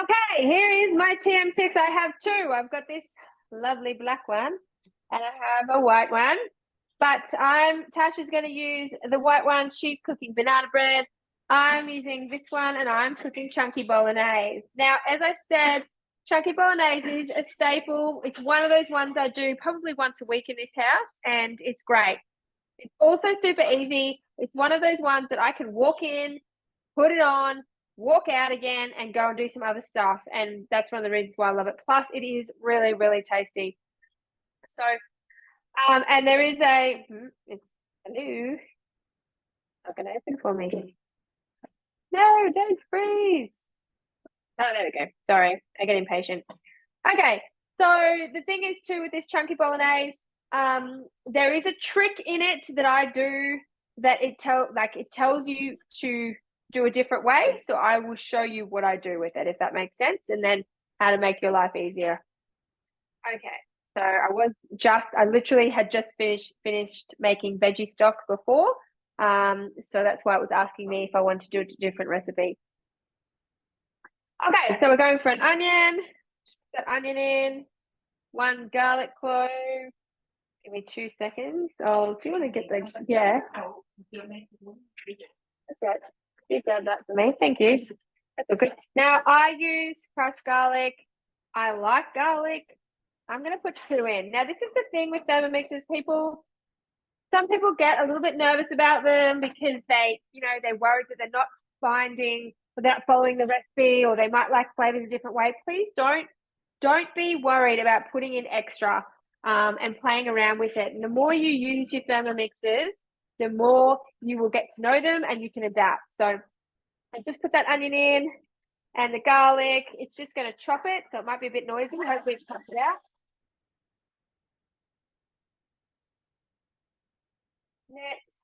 Okay, here is my TM6. I have two. I've got this lovely black one and I have a white one. But Tasha's going to use the white one. She's cooking banana bread. I'm using this one and I'm cooking chunky bolognese. Now, as I said, chunky bolognese is a staple. It's one of those ones I do probably once a week in this house, and it's great. It's also super easy. It's one of those ones that I can walk in, put it on, walk out again, and go and do some other stuff. And that's one of the reasons why I love it. Plus, it is really, really tasty. So, and there is it's hello. Not going to open for me. No, don't freeze. Oh, there we go. Sorry, I get impatient. Okay, so the thing is too with this chunky bolognese, there is a trick in it that I do that it tells you to do a different way. So I will show you what I do with it, if that makes sense, and then how to make your life easier. Okay, so I literally had just finished making veggie stock before. So that's why it was asking me if I wanted to do a different recipe. Okay, so we're going for an onion. Just put that onion in. 1 garlic clove. Give me 2 seconds. Oh, do you want to get the yeah? That's right. You grabbed that for me. Thank you. That's all good. Now I use crushed garlic. I like garlic. I'm gonna put 2 in. Now this is the thing with Thermomixes. Some people get a little bit nervous about them because they're worried that they're not finding without following the recipe, or they might like flavors a different way. Please don't be worried about putting in extra and playing around with it. And the more you use your Thermomixes, the more you will get to know them and you can adapt. So I just put that onion in and the garlic. It's just going to chop it, so it might be a bit noisy. Hopefully it cuts it out. Next,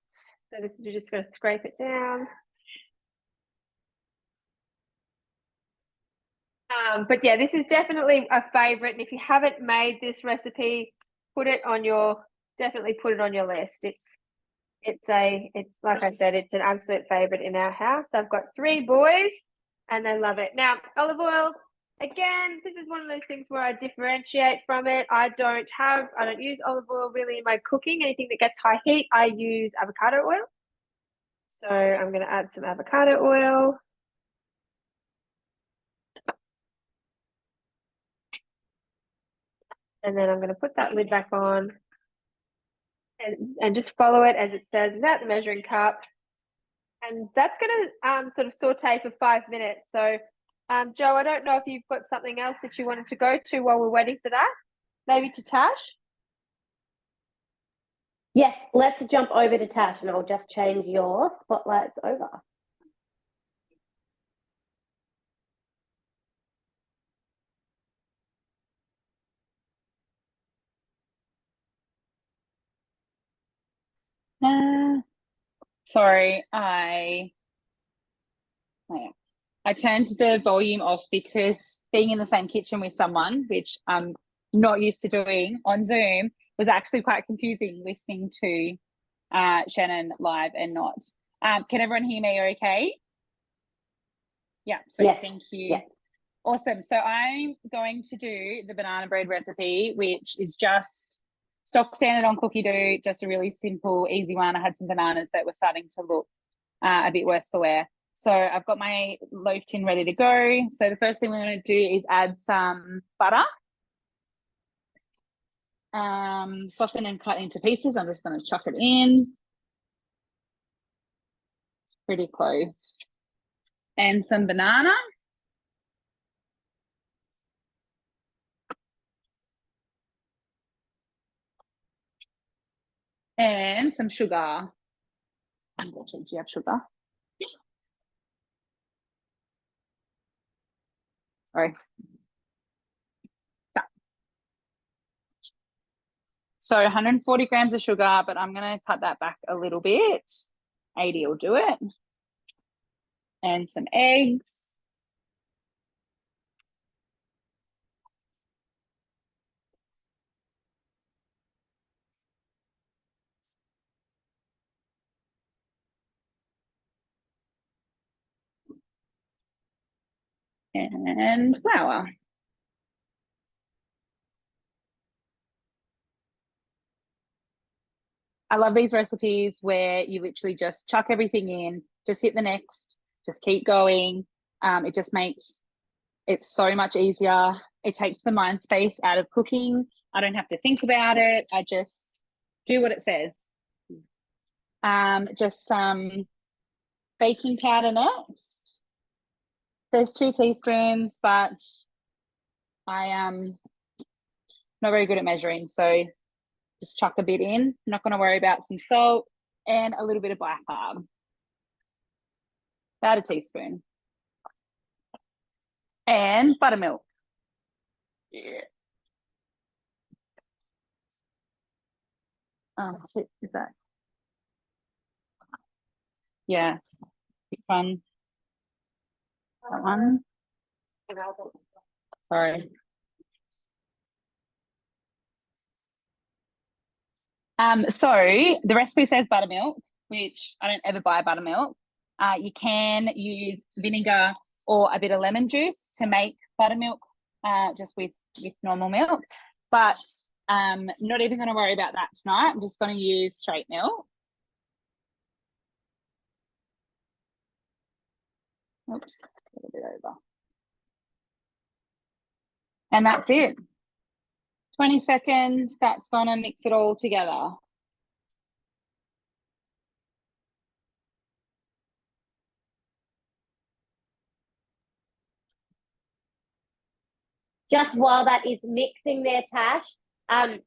so this is just going to scrape it down. But yeah, this is definitely a favorite. And if you haven't made this recipe, definitely put it on your list. It's like I said, it's an absolute favorite in our house. I've got 3 boys and they love it. Now, olive oil, again, this is one of those things where I differentiate from it. I don't use olive oil really in my cooking. Anything that gets high heat, I use avocado oil. So I'm going to add some avocado oil. And then I'm going to put that lid back on and just follow it as it says without the measuring cup. And that's going to sort of saute for 5 minutes. So, Joe, I don't know if you've got something else that you wanted to go to while we're waiting for that. Maybe to Tash? Yes, let's jump over to Tash and I'll just change your spotlights over. Sorry, I turned the volume off because being in the same kitchen with someone, which I'm not used to doing on Zoom, was actually quite confusing listening to Shannon live and not. Can everyone hear me okay? Yeah, sweet, yes. Thank you. Yeah. Awesome. So I'm going to do the banana bread recipe, which is just stock standard on cookie dough, just a really simple, easy one. I had some bananas that were starting to look a bit worse for wear. So I've got my loaf tin ready to go. So the first thing we're going to do is add some butter. Soften and cut into pieces. I'm just going to chuck it in. It's pretty close. And some banana. And some sugar. Do you have sugar? Sorry. So 140 grams of sugar, but I'm going to cut that back a little bit. 80 will do it. And some eggs. and flour. I love these recipes where you literally just chuck everything in, just hit the next, just keep going. It just makes it so much easier. It takes the mind space out of cooking. I don't have to think about it. I just do what it says. Just some baking powder next. There's 2 teaspoons, but I am not very good at measuring, so just chuck a bit in. I'm not going to worry about some salt and a little bit of black barb. About a teaspoon. And buttermilk. Yeah. Is that? Yeah. Big fun. That one. Sorry. So the recipe says buttermilk, which I don't ever buy buttermilk. You can use vinegar or a bit of lemon juice to make buttermilk just with normal milk. But not even going to worry about that tonight. I'm just going to use straight milk. Oops, a little bit over. And that's it. 20 seconds, that's going to mix it all together. Just while that is mixing there, Tash, I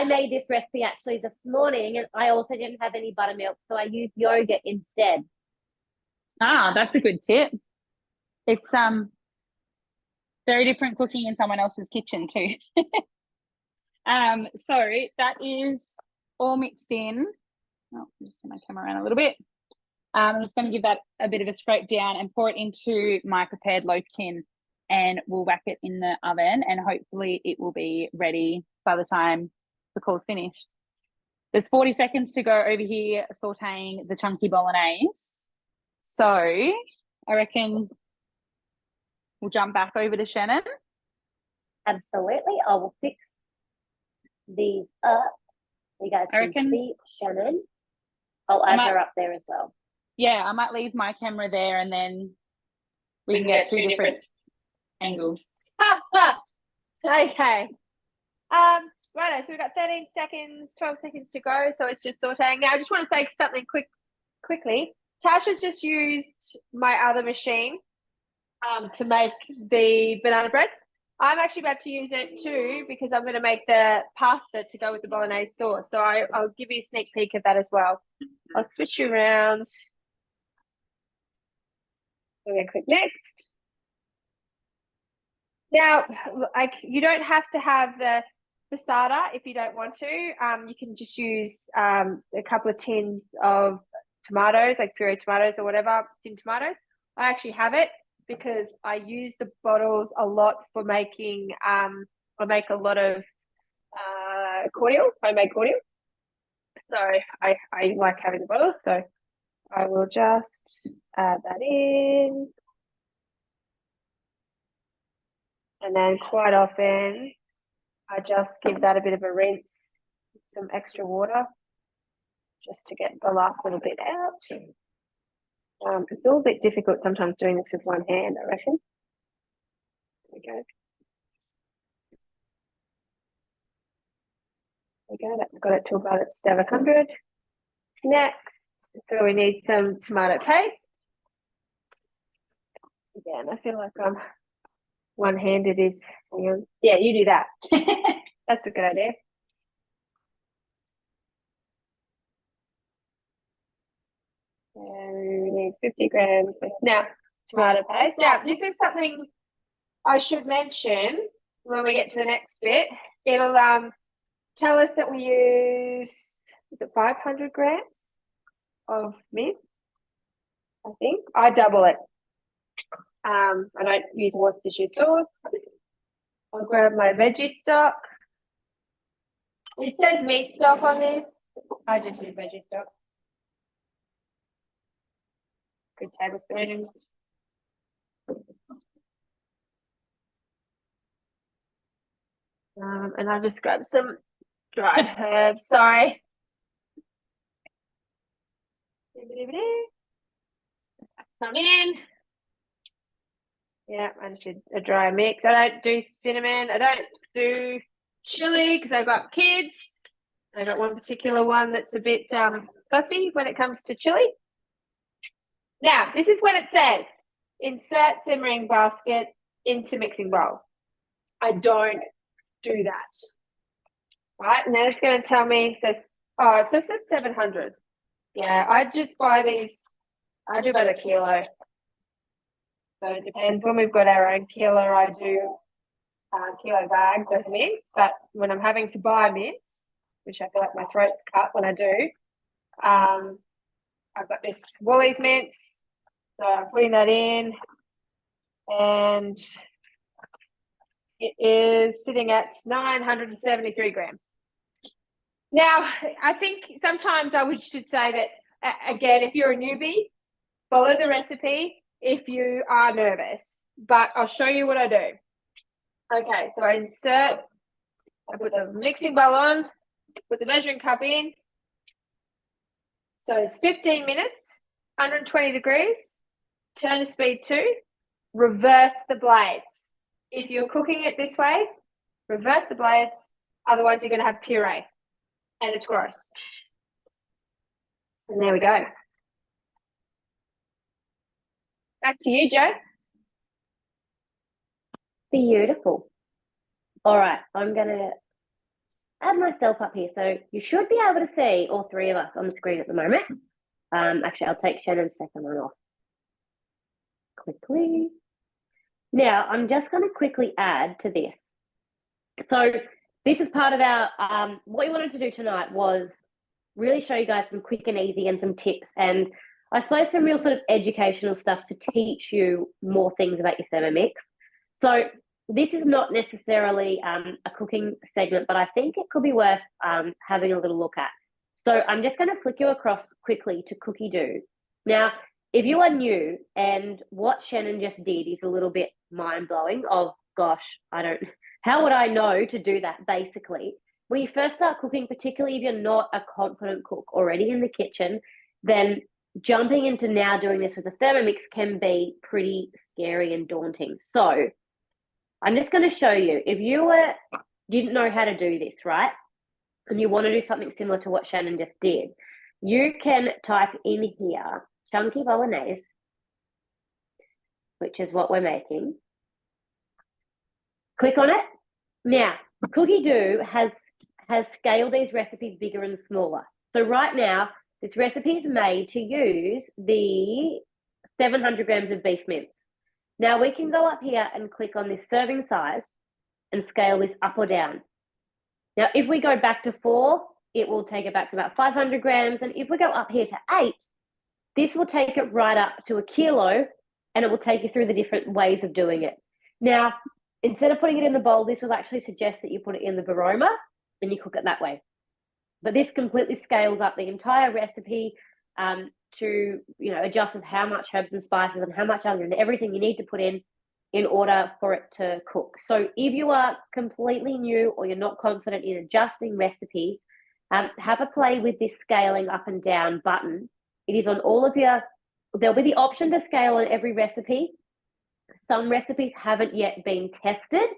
made this recipe actually this morning, and I also didn't have any buttermilk, so I used yogurt instead. Ah, that's a good tip. It's very different cooking in someone else's kitchen too. So that is all mixed in. Oh, I'm just going to come around a little bit. I'm just going to give that a bit of a scrape down and pour it into my prepared loaf tin, and we'll whack it in the oven, and hopefully it will be ready by the time the call's finished. There's 40 seconds to go over here sauteing the chunky bolognese. So I reckon we'll jump back over to Shannon. Absolutely. I will fix these up. You guys can see Shannon. I'll add her up there as well. Yeah, I might leave my camera there, and then we can get 2 different angles. Okay. Righto, so we've got 13 seconds, 12 seconds to go. So it's just sauteing. Now, I just want to say something quickly. Tash has just used my other machine to make the banana bread. I'm actually about to use it too, because I'm going to make the pasta to go with the bolognese sauce. So I'll give you a sneak peek of that as well. I'll switch you around. I'm going to click next. Now, like, you don't have to have the passata if you don't want to. You can just use a couple of tins of tomatoes, like pureed tomatoes or whatever, tin tomatoes. I actually have it because I use the bottles a lot for making, I make a lot of cordial, homemade cordial. So I like having the bottles. So I will just add that in. And then quite often I just give that a bit of a rinse, some extra water, just to get the last little bit out. It's a little bit difficult sometimes doing this with one hand, I reckon. There we go. There we go, that's got it to about 700. Next, so we need some tomato paste. Again, I feel like I'm one-handed is, yeah, you do that. That's a good idea. And we need 50 grams. Now, tomato paste. Now, this is something I should mention when we get to the next bit. It'll tell us that we use, is it 500 grams of mint? I think. I double it. I don't use Worcestershire sauce. I'll grab my veggie stock. It says meat stock on this. I just use veggie stock. Good tablespoon. And I'll just grab some dried herbs. Sorry. Some in. Yeah, I just did a dry mix. I don't do cinnamon. I don't do chili because I've got kids. I got one particular one that's a bit fussy when it comes to chili. Now, this is what it says. Insert simmering basket into mixing bowl. I don't do that. Right, and then it's going to tell me, it says 700. Yeah, I just buy these, I do about a kilo. So it depends. When we've got our own kilo, I do kilo bags of mince. But when I'm having to buy mince, which I feel like my throat's cut when I do, I've got this Woolies mince. So I'm putting that in, and it is sitting at 973 grams. Now, I think sometimes should say that, again, if you're a newbie, follow the recipe if you are nervous. But I'll show you what I do. Okay, so I put the mixing bowl on, put the measuring cup in. So it's 15 minutes, 120 degrees, turn the speed 2, reverse the blades. If you're cooking it this way, reverse the blades, otherwise you're going to have puree. And it's gross. And there we go. Back to you, Jo. Beautiful. All right, I'm going to add myself up here. So you should be able to see all three of us on the screen at the moment. Actually, I'll take Shannon's second one off quickly. Now, I'm just going to quickly add to this. So this is part of our, what we wanted to do tonight was really show you guys some quick and easy and some tips, and I suppose some real sort of educational stuff to teach you more things about your Thermomix. So this is not necessarily a cooking segment, but I think it could be worth having a little look at. So I'm just going to flick you across quickly to Cookie Do. Now, if you are new and what Shannon just did is a little bit mind-blowing of, gosh, how would I know to do that, basically? When you first start cooking, particularly if you're not a confident cook already in the kitchen, then jumping into now doing this with a Thermomix can be pretty scary and daunting. So I'm just going to show you, if you didn't know how to do this, right, and you want to do something similar to what Shannon just did, you can type in here, chunky bolognese, which is what we're making. Click on it. Now, Cookie Do has scaled these recipes bigger and smaller. So right now, this recipe is made to use the 700 grams of beef mince. Now we can go up here and click on this serving size and scale this up or down. Now, if we go back to 4, it will take it back to about 500 grams. And if we go up here to 8, this will take it right up to 1 kilo, and it will take you through the different ways of doing it. Now, instead of putting it in the bowl, this will actually suggest that you put it in the varoma and you cook it that way. But this completely scales up the entire recipe to, adjust how much herbs and spices and how much onion and everything you need to put in order for it to cook. So if you are completely new or you're not confident in adjusting recipes, have a play with this scaling up and down button. It is on all of there'll be the option to scale on every recipe. Some recipes haven't yet been tested,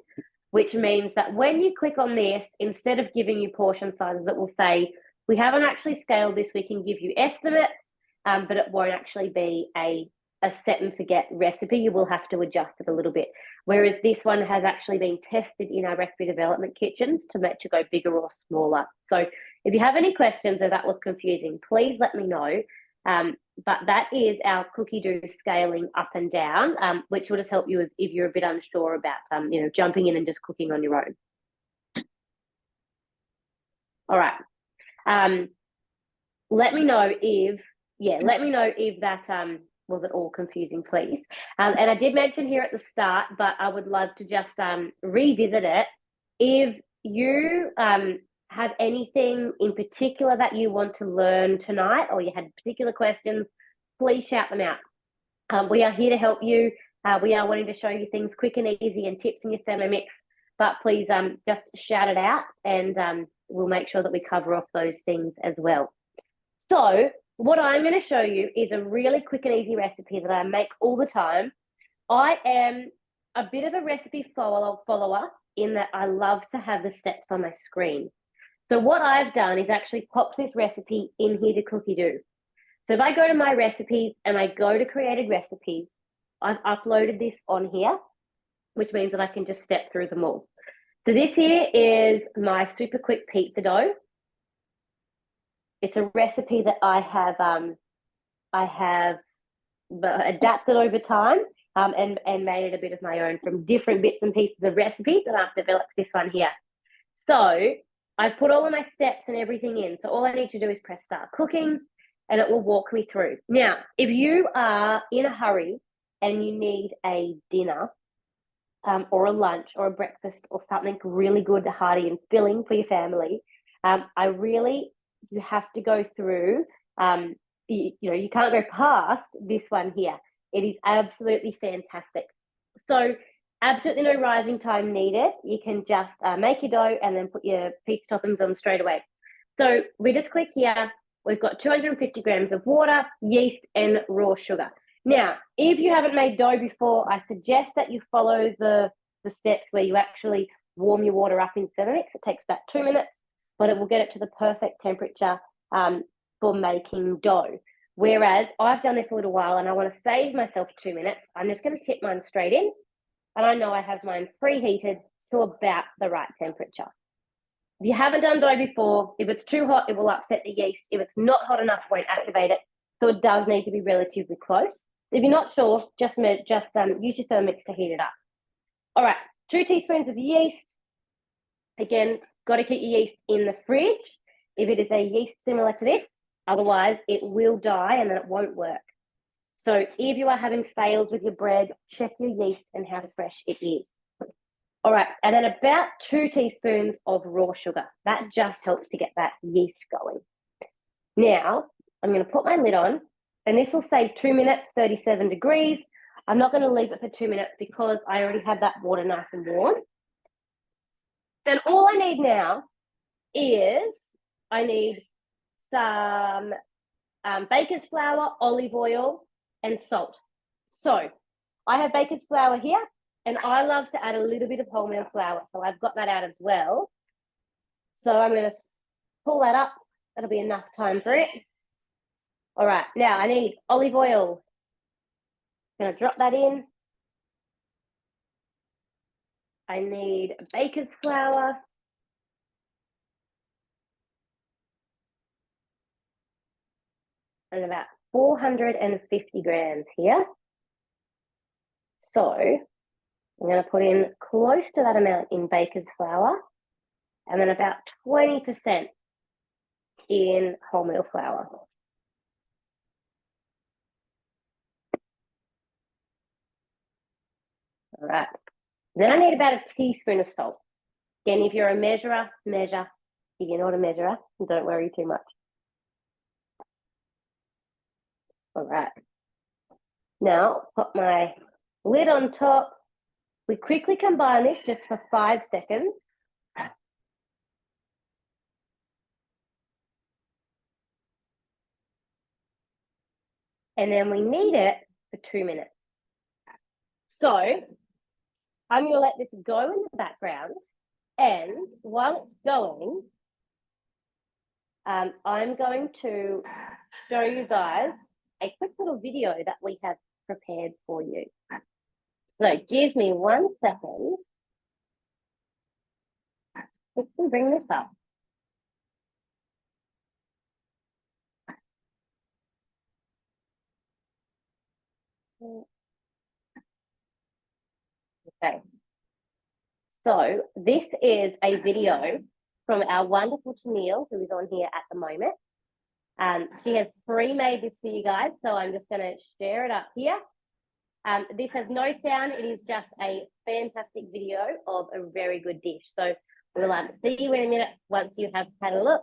which means that when you click on this, instead of giving you portion sizes, it will say, we haven't actually scaled this, we can give you estimates, but it won't actually be a set and forget recipe. You will have to adjust it a little bit. Whereas this one has actually been tested in our recipe development kitchens to go bigger or smaller. So if you have any questions or that was confusing, please let me know. But that is our Cookie Do scaling up and down, which will just help you if you're a bit unsure about, jumping in and just cooking on your own. All right. Let me know if that was at all confusing, please. And I did mention here at the start, but I would love to just revisit it. If you have anything in particular that you want to learn tonight, or you had particular questions, please shout them out. We are here to help you. We are wanting to show you things quick and easy and tips in your Thermomix. but please just shout it out, and we'll make sure that we cover off those things as well. So what I'm going to show you is a really quick and easy recipe that I make all the time. I am a bit of a recipe follower in that I love to have the steps on my screen. So what I've done is actually popped this recipe in here to Cookie Do. So if I go to my recipes and I go to created recipes, I've uploaded this on here, which means that I can just step through them all. So this here is my super quick pizza dough. It's a recipe that I have adapted over time and made it a bit of my own from different bits and pieces of recipes, and I've developed this one here. So I've put all of my steps and everything in. So all I need to do is press start cooking, and it will walk me through. Now, if you are in a hurry and you need a dinner or a lunch or a breakfast or something really good, hearty and filling for your family, you have to go through, you can't go past this one here. It is absolutely fantastic. So absolutely no rising time needed. You can just make your dough and then put your pizza toppings on straight away. So we just click here. We've got 250 grams of water, yeast, and raw sugar. Now, if you haven't made dough before, I suggest that you follow the steps where you actually warm your water up in Thermomix. It takes about 2 minutes, but it will get it to the perfect temperature for making dough. Whereas I've done this a little while and I want to save myself 2 minutes, I'm just going to tip mine straight in. And I know I have mine preheated to about the right temperature. If you haven't done dough before, if it's too hot, it will upset the yeast. If it's not hot enough, it won't activate it. So it does need to be relatively close. If you're not sure, just use your Thermomix to heat it up. All right, 2 teaspoons of yeast. Again, got to keep your yeast in the fridge if it is a yeast similar to this. Otherwise, it will die and then it won't work. So if you are having fails with your bread, check your yeast and how fresh it is. All right, and then about 2 teaspoons of raw sugar. That just helps to get that yeast going. Now, I'm going to put my lid on, and this will say 2 minutes, 37 degrees. I'm not going to leave it for 2 minutes because I already have that water nice and warm. Then all I need now is I need some baker's flour, olive oil, and salt. So I have baker's flour here, and I love to add a little bit of wholemeal flour. So I've got that out as well. So I'm going to pull that up. That'll be enough time for it. All right, now I need olive oil. I'm going to drop that in. I need baker's flour. And about 450 grams here. So I'm going to put in close to that amount in baker's flour, and then about 20% in wholemeal flour. All right. Then I need about a teaspoon of salt. Again, if you're a measurer, measure. If you're not a measurer, don't worry too much. All right. Now, put my lid on top. We quickly combine this just for 5 seconds. And then we knead it for 2 minutes. So I'm going to let this go in the background. And while it's going, I'm going to show you guys a quick little video that we have prepared for you. So give me 1 second. We can bring this up. Okay. So this is a video from our wonderful Tennille, who is on here at the moment. She has pre-made this for you guys, so I'm just going to share it up here. This has no sound. It is just a fantastic video of a very good dish. So we'll see you in a minute once you have had a look.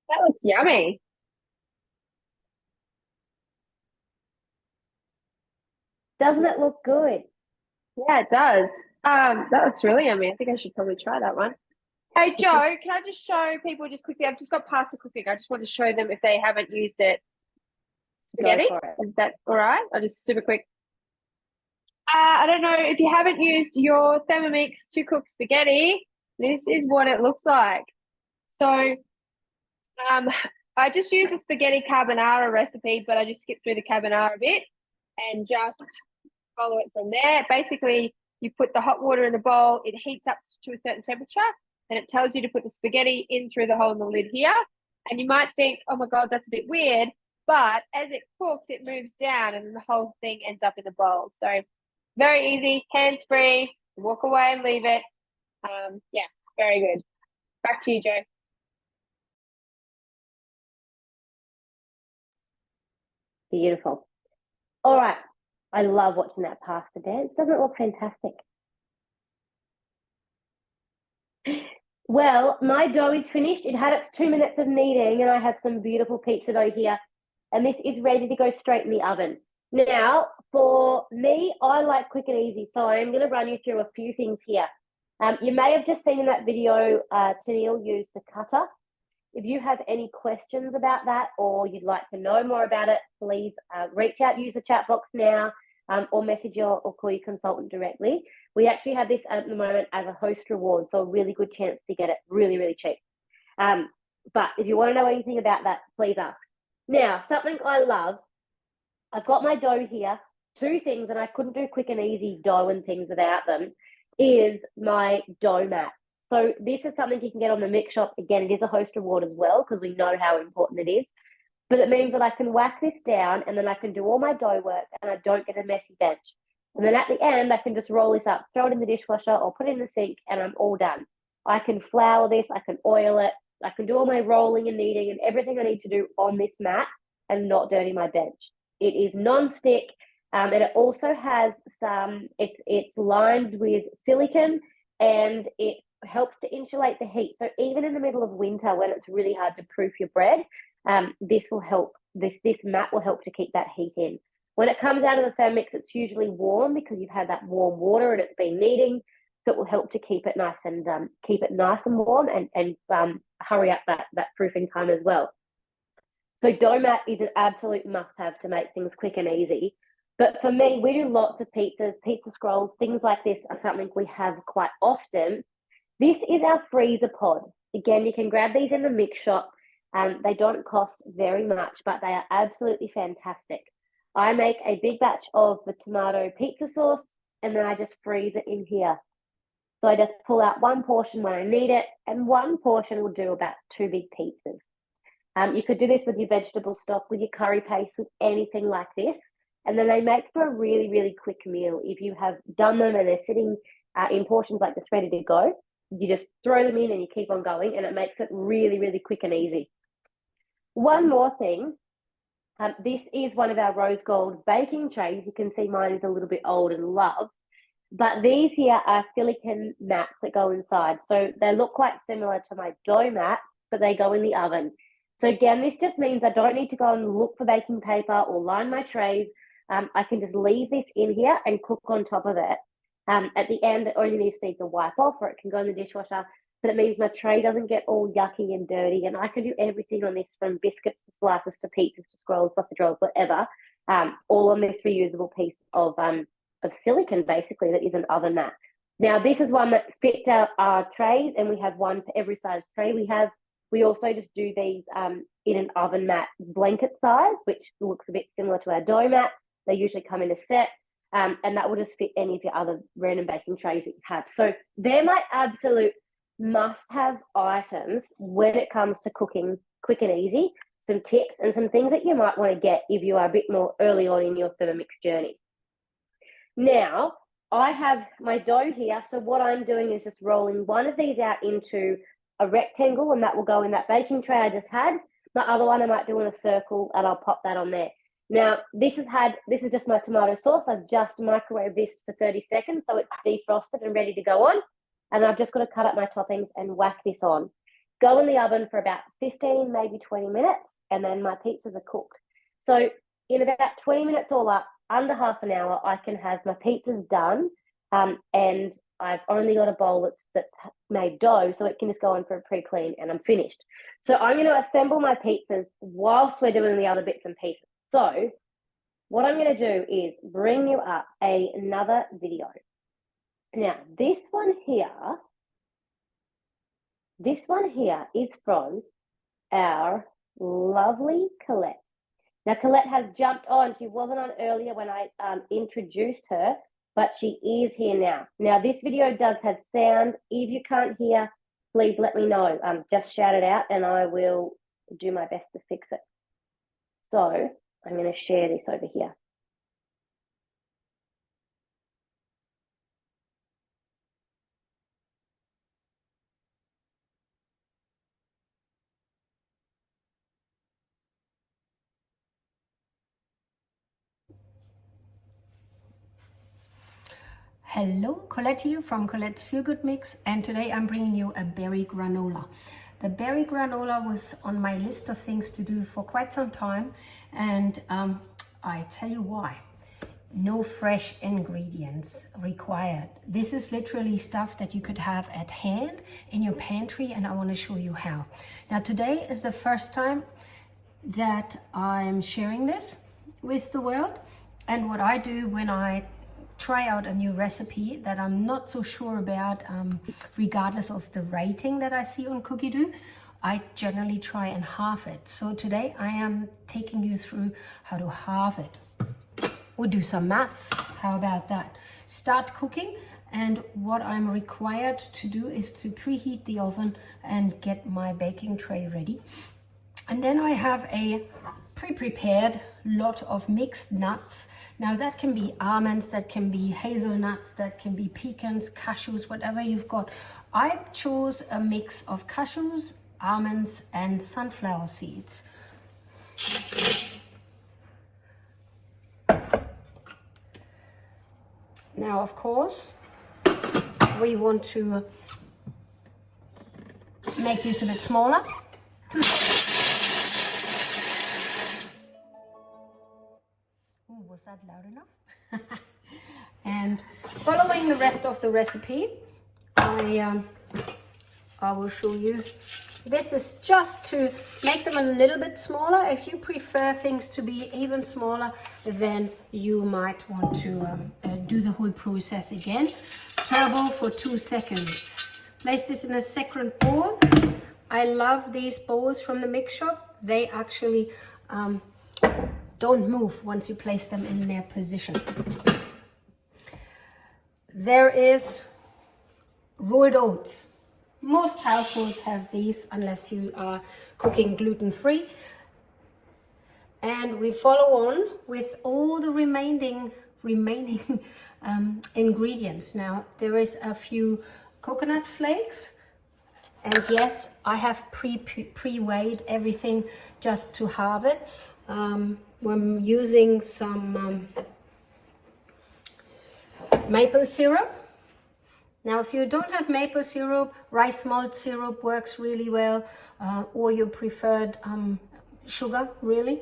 That looks yummy. Doesn't it look good? Yeah, it does. That looks really yummy. I think I should probably try that one. Hey, Joe, can I just show people just quickly? I've just got pasta cooking. I just want to show them if they haven't used it. Spaghetti? Go for it. Is that all right? I'll just super quick. I don't know if you haven't used your Thermomix to cook spaghetti. This is what it looks like. So, I just use a spaghetti carbonara recipe, but I just skip through the carbonara bit and just follow it from there. Basically, you put the hot water in the bowl, it heats up to a certain temperature, and it tells you to put the spaghetti in through the hole in the lid here. And you might think, oh my God, that's a bit weird. But as it cooks, it moves down and the whole thing ends up in the bowl. So very easy, hands-free, walk away and leave it. Yeah, very good. Back to you, Joe. Beautiful. All right. I love watching that pasta dance. Doesn't it look fantastic? Well, my dough is finished. It had its 2 minutes of kneading, and I have some beautiful pizza dough here. And this is ready to go straight in the oven. Now, for me, I like quick and easy, so I'm going to run you through a few things here. You may have just seen in that video, Tennille used the cutter. If you have any questions about that or you'd like to know more about it, please reach out, use the chat box now, or message or call your consultant directly. We actually have this at the moment as a host reward, so a really good chance to get it really, really cheap. But if you want to know anything about that, please ask. Now, something I love, I've got my dough here. Two things, and I couldn't do quick and easy dough and things without them, is my dough mat. So this is something you can get on the mix shop. Again, it is a host reward as well because we know how important it is. But it means that I can whack this down and then I can do all my dough work and I don't get a messy bench. And then at the end, I can just roll this up, throw it in the dishwasher or put it in the sink and I'm all done. I can flour this, I can oil it, I can do all my rolling and kneading and everything I need to do on this mat and not dirty my bench. It is non-stick and it also has some, it's lined with silicone and it helps to insulate the heat. So even in the middle of winter when it's really hard to proof your bread, this will help this mat will help to keep that heat in. When it comes out of the Thermomix, it's usually warm because you've had that warm water and it's been kneading. So it will help to keep it nice and warm and hurry up that proofing time as well. So dough mat is an absolute must-have to make things quick and easy. But for me, we do lots of pizzas, pizza scrolls, things like this are something we have quite often. This is our freezer pod. Again, you can grab these in the mix shop. They don't cost very much, but they are absolutely fantastic. I make a big batch of the tomato pizza sauce, and then I just freeze it in here. So I just pull out one portion when I need it, and one portion will do about 2 big pizzas. You could do this with your vegetable stock, with your curry paste, with anything like this. And then they make for a really, really quick meal. If you have done them and they're sitting in portions like this ready to go, you just throw them in and you keep on going, and it makes it really, really quick and easy. One more thing, this is one of our rose gold baking trays. You can see mine is a little bit old and loved, but these here are silicone mats that go inside. So they look quite similar to my dough mat, but they go in the oven. So again, this just means I don't need to go and look for baking paper or line my trays. I can just leave this in here and cook on top of it. At the end, it only needs to wipe off, or it can go in the dishwasher, but it means my tray doesn't get all yucky and dirty, and I can do everything on this, from biscuits to slices to pizzas to scrolls, sausage rolls, whatever, all on this reusable piece of silicone, basically, that is an oven mat. Now, this is one that fits our trays, and we have one for every size tray we have. We also just do these in an oven mat blanket size, which looks a bit similar to our dough mat. They usually come in a set, and that will just fit any of your other random baking trays that you have. So they're my absolute must-have items when it comes to cooking quick and easy. Some tips and some things that you might want to get if you are a bit more early on in your Thermomix journey. Now, I have my dough here, so what I'm doing is just rolling one of these out into a rectangle, and that will go in that baking tray I just had. My other one I might do in a circle, and I'll pop that on there. Now, this is just my tomato sauce. I've just microwaved this for 30 seconds, so it's defrosted and ready to go on. And I've just got to cut up my toppings and whack this on. Go in the oven for about 15, maybe 20 minutes, and then my pizzas are cooked. So in about 20 minutes all up, under half an hour, I can have my pizzas done, and I've only got a bowl that's made dough, so it can just go in for a pre-clean, and I'm finished. So I'm going to assemble my pizzas whilst we're doing the other bits and pieces. So what I'm going to do is bring you up another video. Now, this one here is from our lovely Colette. Now, Colette has jumped on. She wasn't on earlier when I introduced her, but she is here now. Now, this video does have sound. If you can't hear, please let me know. Just shout it out, and I will do my best to fix it. So I'm going to share this over here. Hello, Colette here from Colette's Feel Good Mix, and today I'm bringing you a berry granola. The berry granola was on my list of things to do for quite some time, and I tell you why. No fresh ingredients required. This is literally stuff that you could have at hand in your pantry, and I want to show you how. Now, today is the first time that I'm sharing this with the world, and what I do when I try out a new recipe that I'm not so sure about, regardless of the rating that I see on Cookie Do, I generally try and halve it. So today I am taking you through how to halve it. We'll do some maths. How about that? Start cooking, and what I'm required to do is to preheat the oven and get my baking tray ready. And then I have a pre-prepared lot of mixed nuts. Now that can be almonds, that can be hazelnuts, that can be pecans, cashews, whatever you've got. I chose a mix of cashews, almonds, and sunflower seeds. Now, of course, we want to make this a bit smaller. that loud enough? And following the rest of the recipe, I will show you. This is just to make them a little bit smaller. If you prefer things to be even smaller, then you might want to do the whole process again. Turbo for 2 seconds. Place this in a second bowl. I love these bowls from the mix shop. They actually don't move once you place them in their position. There is rolled oats. Most households have these unless you are cooking gluten-free. And we follow on with all the remaining ingredients. Now, there is a few coconut flakes. And yes, I have pre-weighed everything just to have it. We're using some maple syrup. Now, if you don't have maple syrup, rice malt syrup works really well, or your preferred sugar, really.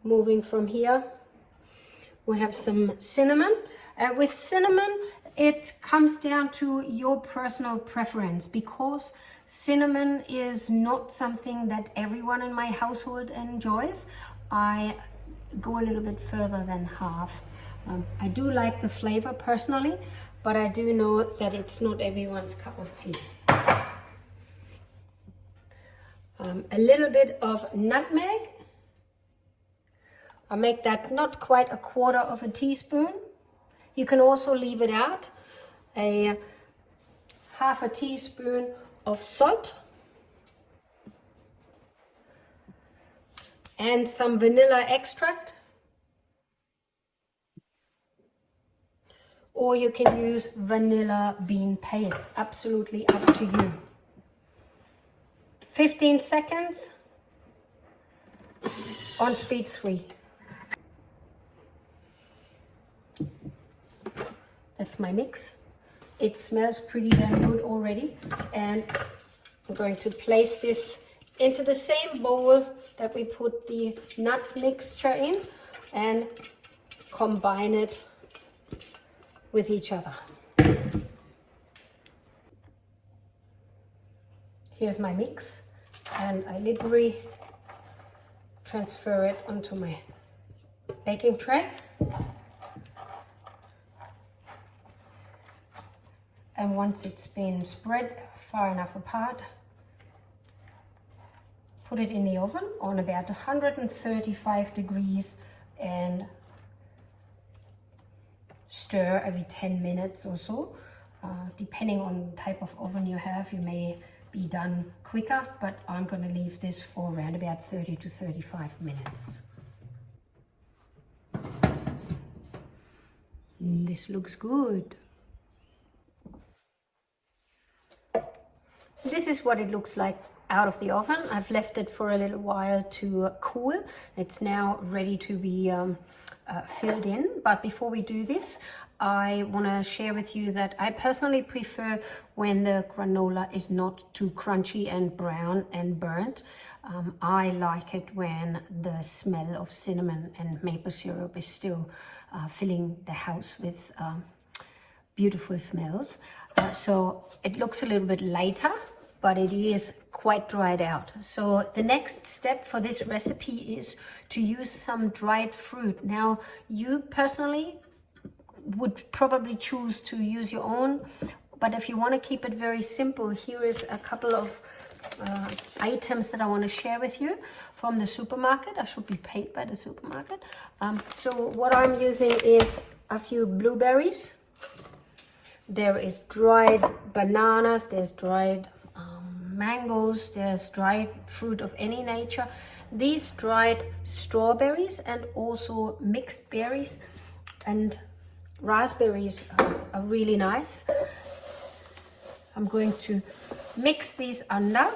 Moving from here, we have some cinnamon. With cinnamon, it comes down to your personal preference, because cinnamon is not something that everyone in my household enjoys. I go a little bit further than half. I do like the flavor personally, but I do know that it's not everyone's cup of tea. A little bit of nutmeg. I make that not quite a quarter of a teaspoon. You can also leave it out. A half a teaspoon of salt and some vanilla extract, or you can use vanilla bean paste, absolutely up to you. 15 seconds on speed 3. That's my mix. It smells pretty damn good already, and I'm going to place this into the same bowl that we put the nut mixture in and combine it with each other. Here's my mix, and I literally transfer it onto my baking tray. And once it's been spread far enough apart, put it in the oven on about 135 degrees and stir every 10 minutes or so. Depending on the type of oven you have, you may be done quicker, but I'm going to leave this for around about 30 to 35 minutes. This looks good. This is what it looks like out of the oven. I've left it for a little while to cool. It's now ready to be filled in. But before we do this, I want to share with you that I personally prefer when the granola is not too crunchy and brown and burnt. I like it when the smell of cinnamon and maple syrup is still filling the house with beautiful smells. So it looks a little bit lighter, but it is quite dried out. So the next step for this recipe is to use some dried fruit. Now, you personally would probably choose to use your own, but if you want to keep it very simple, here is a couple of items that I want to share with you from the supermarket. I should be paid by the supermarket. So what I'm using is a few blueberries. There is dried bananas, there's dried mangoes, there's dried fruit of any nature. These dried strawberries and also mixed berries and raspberries are really nice. I'm going to mix these under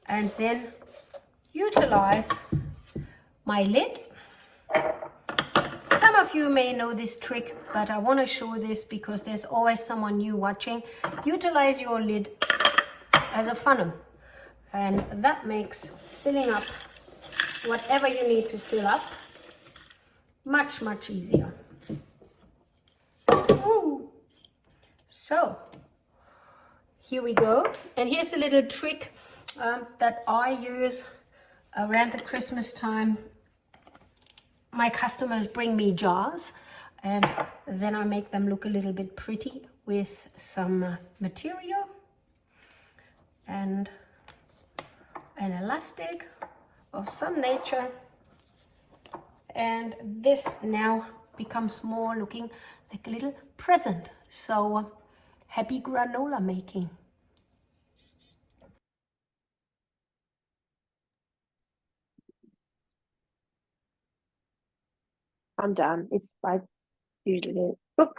and then utilize my lid. Some of you may know this trick, but I want to show this because there's always someone new watching. Utilize your lid as a funnel. And that makes filling up whatever you need to fill up much, much easier. Ooh. So here we go. And here's a little trick that I use around the Christmas time. My customers bring me jars, and then I make them look a little bit pretty with some material and an elastic of some nature. And this now becomes more looking like a little present. So happy granola making. I'm done. I usually do. Look,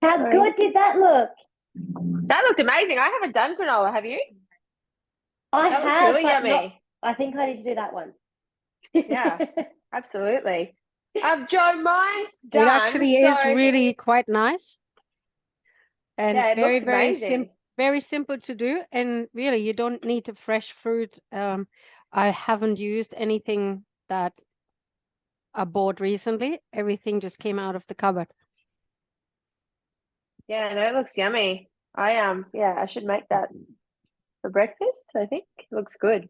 How Sorry. good did that look? that looked amazing. I haven't done granola, have you? I That looks have, really but yummy. not- I think I need to do that one. Yeah. Absolutely. Joe, mine's done. It actually is really quite nice. And Yeah, it very, looks amazing. very simple to do. And really, you don't need a fresh fruit. I haven't used anything that I bought recently. Everything just came out of the cupboard. Yeah, no, it looks yummy. I should make that for breakfast, I think. It looks good.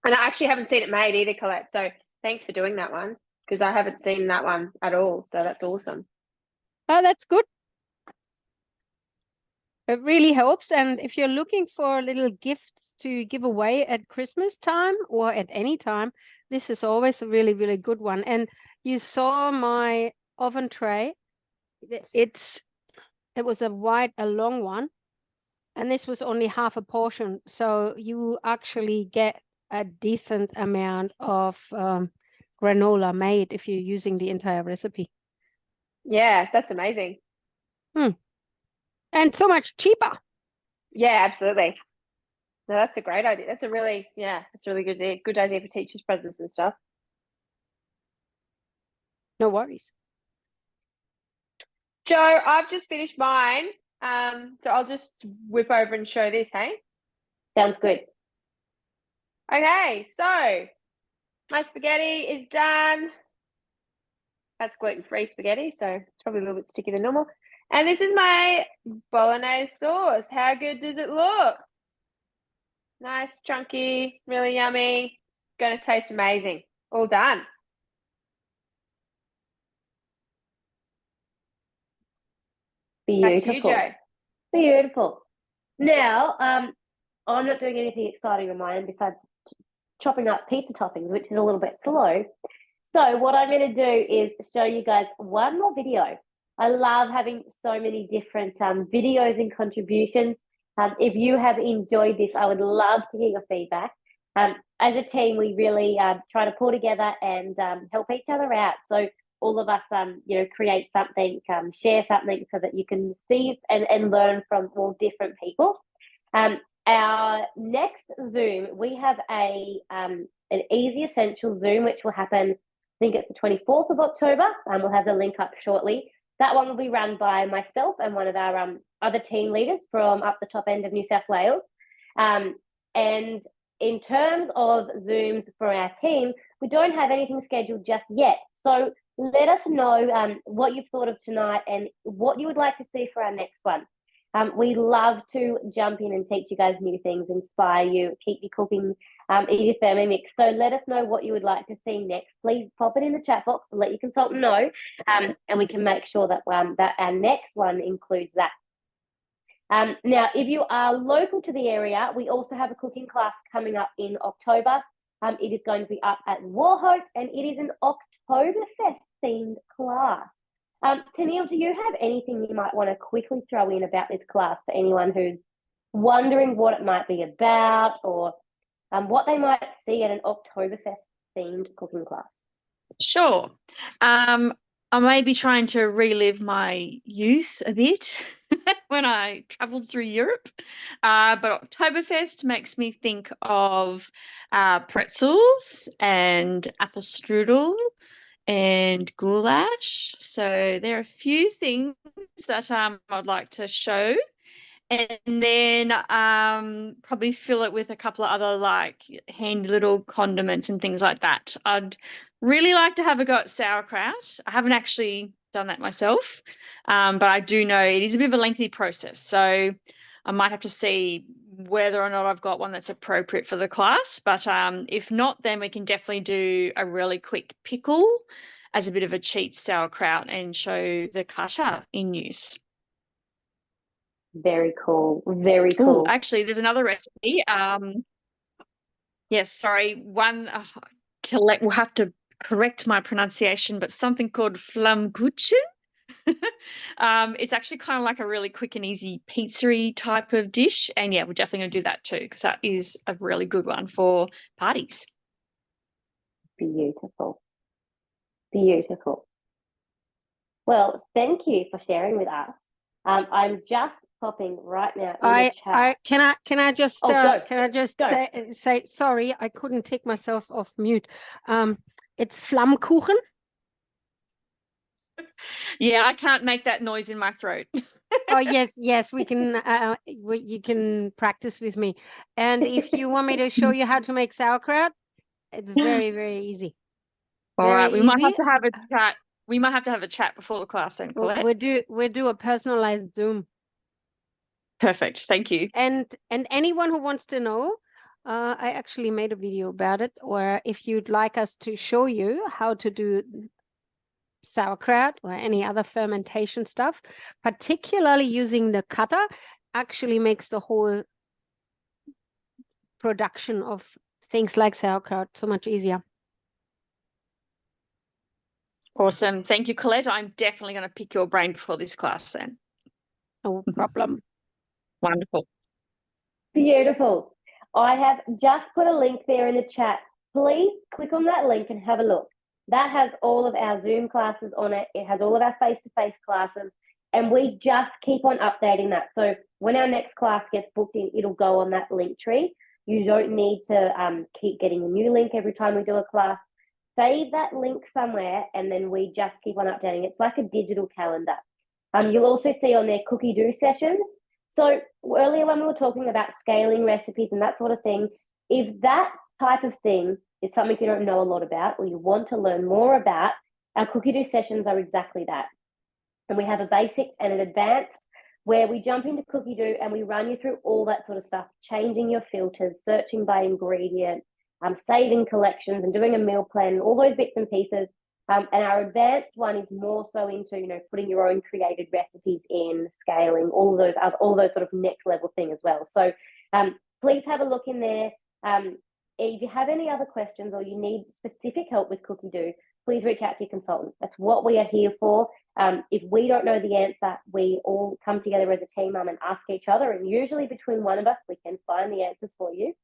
And I actually haven't seen it made either, Colette. So thanks for doing that one, because I haven't seen that one at all. So that's awesome. Oh, that's good. It really helps. And if you're looking for little gifts to give away at Christmas time or at any time, this is always a really, really good one. And you saw my oven tray. It was a long one, and this was only half a portion. So you actually get a decent amount of granola made if you're using the entire recipe. Yeah, that's amazing. And so much cheaper. Yeah, absolutely. No, that's a great idea. That's a really good idea for teachers' presents and stuff. No worries. Joe, I've just finished mine. So I'll just whip over and show this, hey? Sounds good. Okay, so my spaghetti is done. That's gluten-free spaghetti, so it's probably a little bit sticky than normal. And this is my bolognese sauce. How good does it look? Nice, chunky, really yummy. Going to taste amazing. All done. Back to you, Beautiful. Joe. Beautiful. Now, I'm not doing anything exciting on mine besides chopping up pizza toppings, which is a little bit slow. So what I'm going to do is show you guys one more video. I love having so many different videos and contributions. If you have enjoyed this, I would love to hear your feedback. As a team, we really try to pull together and help each other out. So all of us, create something, share something so that you can see and learn from all different people. Our next Zoom, we have an Easy Essential Zoom, which will happen, I think it's the 24th of October. We'll have the link up shortly. That one will be run by myself and one of our other team leaders from up the top end of New South Wales. And in terms of Zooms for our team, we don't have anything scheduled just yet. So let us know what you've thought of tonight and what you would like to see for our next one. We love to jump in and teach you guys new things, inspire you, keep you cooking, eat your Thermomix. So let us know what you would like to see next. Please pop it in the chat box and let your consultant know, and we can make sure that, that our next one includes that. Now, if you are local to the area, we also have a cooking class coming up in October. It is going to be up at Warhope, and it is an Oktoberfest themed class. Tennille, do you have anything you might want to quickly throw in about this class for anyone who's wondering what it might be about, or what they might see at an Oktoberfest themed cooking class? Sure. I may be trying to relive my youth a bit when I travelled through Europe, but Oktoberfest makes me think of pretzels and apple strudel and goulash. So there are a few things that I'd like to show and then probably fill it with a couple of other like handy little condiments and things like that. I'd really like to have a go at sauerkraut. I haven't actually done that myself, but I do know it is a bit of a lengthy process. So I might have to see whether or not I've got one that's appropriate for the class. But if not, then we can definitely do a really quick pickle as a bit of a cheat sauerkraut and show the kasha in use. Very cool. Very Oh, cool. actually, there's another recipe. Yes, sorry, one we'll have to correct my pronunciation, but something called Flammkuchen. It's actually kind of like a really quick and easy pizzery type of dish. And yeah, we're definitely going to do that too, because that is a really good one for parties. Beautiful. Beautiful. Well, thank you for sharing with us. I'm just popping right now in the chat. Can I just go. Go. say sorry, I couldn't take myself off mute. It's Flammkuchen. Yeah, I can't make that noise in my throat. Oh yes, we can. You can practice with me. And if you want me to show you how to make sauerkraut, it's very easy. All right, we might have easy. to have a chat. We might have to have a chat before the class then, Colette. We'll do a personalized Zoom. Perfect. Thank you. And anyone who wants to know, I actually made a video about it. Or if you'd like us to show you how to do sauerkraut or any other fermentation stuff, particularly using the cutter, actually makes the whole production of things like sauerkraut so much easier. Awesome. Thank you, Colette. I'm definitely going to pick your brain before this class then. No problem. Wonderful. Beautiful. I have just put a link there in the chat. Please click on that link and have a look. That has all of our Zoom classes on it. It has all of our face-to-face classes, and we just keep on updating that. So when our next class gets booked in, it'll go on that link tree. You don't need to keep getting a new link every time we do a class. Save that link somewhere, and then we just keep on updating. It's like a digital calendar. You'll also see on there cookie do sessions. So earlier when we were talking about scaling recipes and that sort of thing, if that type of thing is something you don't know a lot about or you want to learn more about, our cookie do sessions are exactly that. And we have a basic and an advanced where we jump into cookie do and we run you through all that sort of stuff, changing your filters, searching by ingredient, saving collections and doing a meal plan, all those bits and pieces. And our advanced one is more so into, putting your own created recipes in, scaling, all those sort of next level thing as well. So please have a look in there. If you have any other questions or you need specific help with cookie do, please reach out to your consultant. That's what we are here for. If we don't know the answer, we all come together as a team and ask each other. And usually between one of us, we can find the answers for you.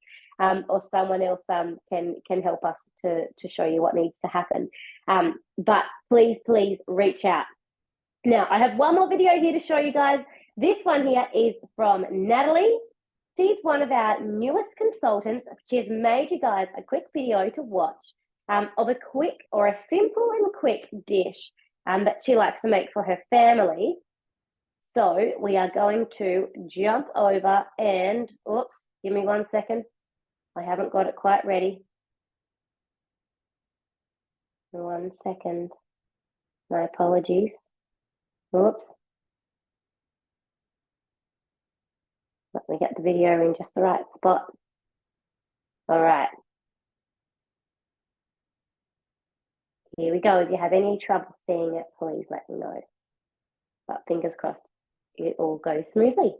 Or someone else can help us to show you what needs to happen. But please reach out. Now, I have one more video here to show you guys. This one here is from Natalie. She's one of our newest consultants. She has made you guys a quick video to watch of a quick or a simple and quick dish that she likes to make for her family. So we are going to jump over and, oops, give me 1 second. I haven't got it quite ready. 1 second. My apologies. Oops. Let me get the video in just the right spot. All right. Here we go. If you have any trouble seeing it, please let me know. But fingers crossed, it all goes smoothly.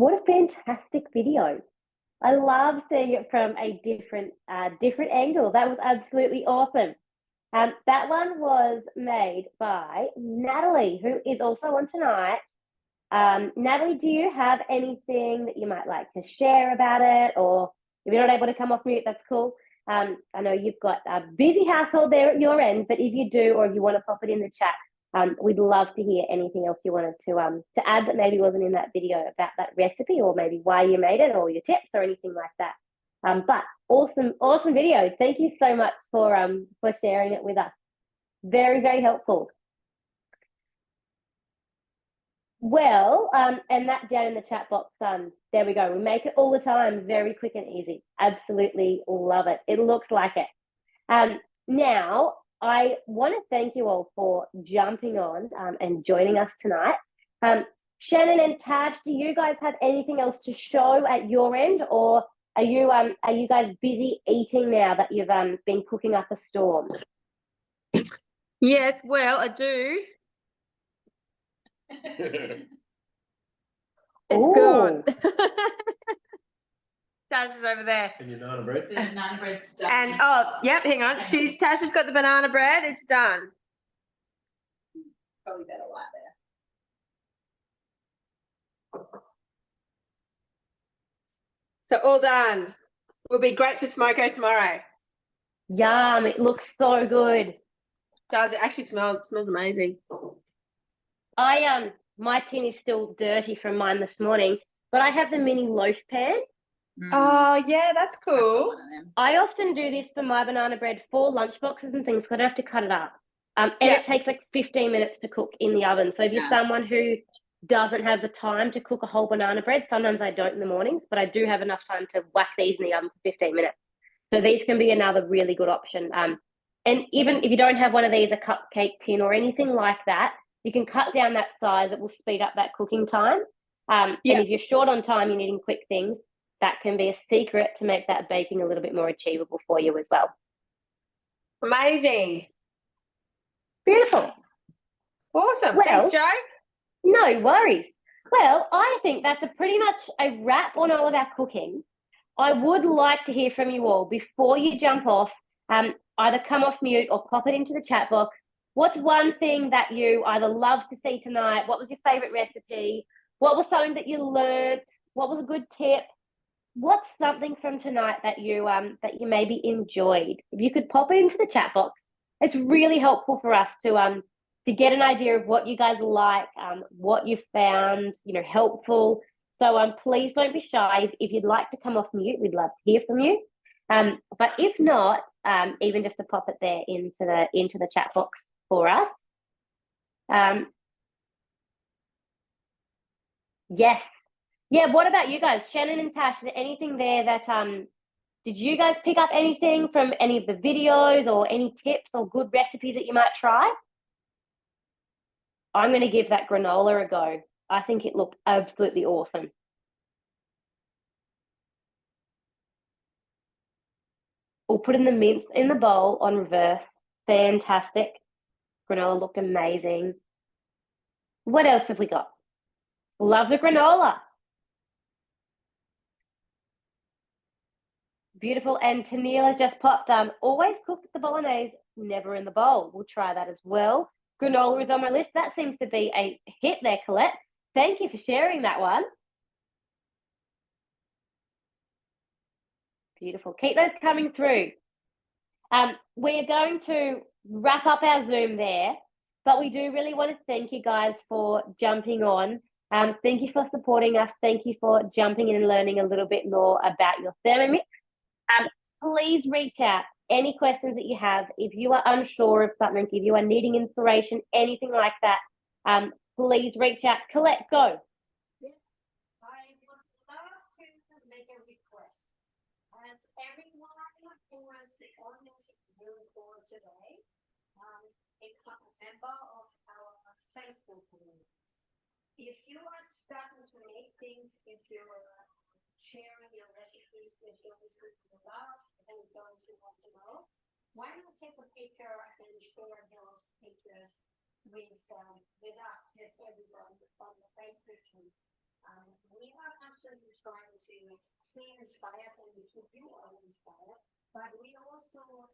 What a fantastic video. I love seeing it from a different angle. That was absolutely awesome. That one was made by Natalie, who is also on tonight. Natalie, do you have anything that you might like to share about it? Or if you're not able to come off mute, that's cool. I know you've got a busy household there at your end, but if you do, or if you want to pop it in the chat, we'd love to hear anything else you wanted to add that maybe wasn't in that video about that recipe, or maybe why you made it, or your tips, or anything like that. But awesome video. Thank you so much for sharing it with us. Very, very helpful. Well, and that down in the chat box, there we go. We make it all the time, very quick and easy. Absolutely love it. It looks like it. Now, I want to thank you all for jumping on and joining us tonight. Shannon and Tash, do you guys have anything else to show at your end, or are you guys busy eating now that you've been cooking up a storm? Yes, well, I do. It's gone. Tash is over there. And your naan bread? The banana bread stuff. And yep, hang on. Tash has got the banana bread. It's done. Probably better right there. So all done. Will be great for smoko tomorrow. Yum! It looks so good. Does it actually smells amazing. My tin is still dirty from mine this morning, but I have the mini loaf pan. Oh yeah, that's cool. I often do this for my banana bread for lunch boxes and things, because I don't have to cut it up. And it takes like 15 minutes to cook in the oven. So if you're someone who doesn't have the time to cook a whole banana bread, sometimes I don't in the mornings, but I do have enough time to whack these in the oven for 15 minutes. So these can be another really good option. And even if you don't have one of these, a cupcake tin or anything like that, you can cut down that size. It will speed up that cooking time. And if you're short on time, you're needing quick things, that can be a secret to make that baking a little bit more achievable for you as well. Amazing. Beautiful. Awesome. Well, Thanks, Jo. No worries. Well, I think that's pretty much a wrap on all of our cooking. I would like to hear from you all before you jump off. Either come off mute or pop it into the chat box. What's one thing that you either love to see tonight? What was your favorite recipe? What was something that you learned? What was a good tip? What's something from tonight that you maybe enjoyed? If you could pop it into the chat box, it's really helpful for us to get an idea of what you guys like, what you found, helpful. So please don't be shy. If you'd like to come off mute, we'd love to hear from you. But if not, even just to pop it there into the chat box for us. Yes. Yeah, what about you guys? Shannon and Tash, is there anything there that did you guys pick up anything from any of the videos, or any tips or good recipes that you might try? I'm going to give that granola a go. I think it looked absolutely awesome. We'll put in the mince in the bowl on reverse. Fantastic. Granola looked amazing. What else have we got? Love the granola. Beautiful. And Tennille just popped always cooked the bolognese, never in the bowl. We'll try that as well. Granola is on my list. That seems to be a hit there, Colette. Thank you for sharing that one. Beautiful. Keep those coming through. We're going to wrap up our Zoom there, but we do really want to thank you guys for jumping on. Thank you for supporting us. Thank you for jumping in and learning a little bit more about your Thermomix. Please reach out. Any questions that you have, if you are unsure of something, if you are needing inspiration, anything like that, please reach out. Colette, go. Yeah. I would love to make a request. As everyone who was on this Zoom call today, become a member of our Facebook group. If you are starting to make things, if you're sharing your recipes with those who you love and those who want to know, why not take a picture and share those pictures with us, with everyone on the Facebook group. We are stay inspired and we keep you all inspired. But we also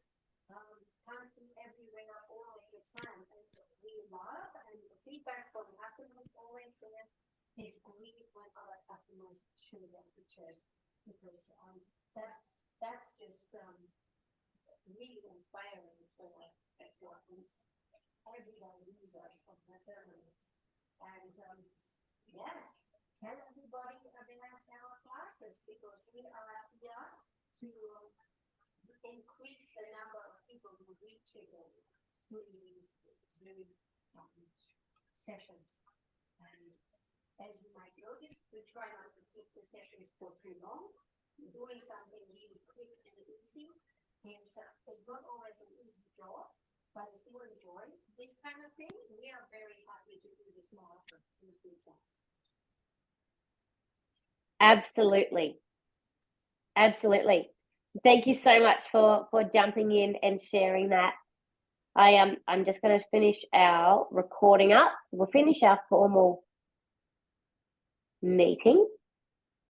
can't be everywhere all of the time. And we love, and the feedback from customers always says it's great when other customers show their pictures, because that's just really inspiring for everyday users of the Thermomix. And yes, tell everybody about our classes, because we are here to increase the number of people who reach through these Zoom sessions. And as you might notice, we try not to keep the sessions for too long. Doing something really quick and easy is not always an easy job, but if you enjoy this kind of thing, we are very happy to do this more often in the future. Absolutely. Absolutely. Thank you so much for jumping in and sharing that. I'm just going to finish our recording up. We'll finish our formal meeting.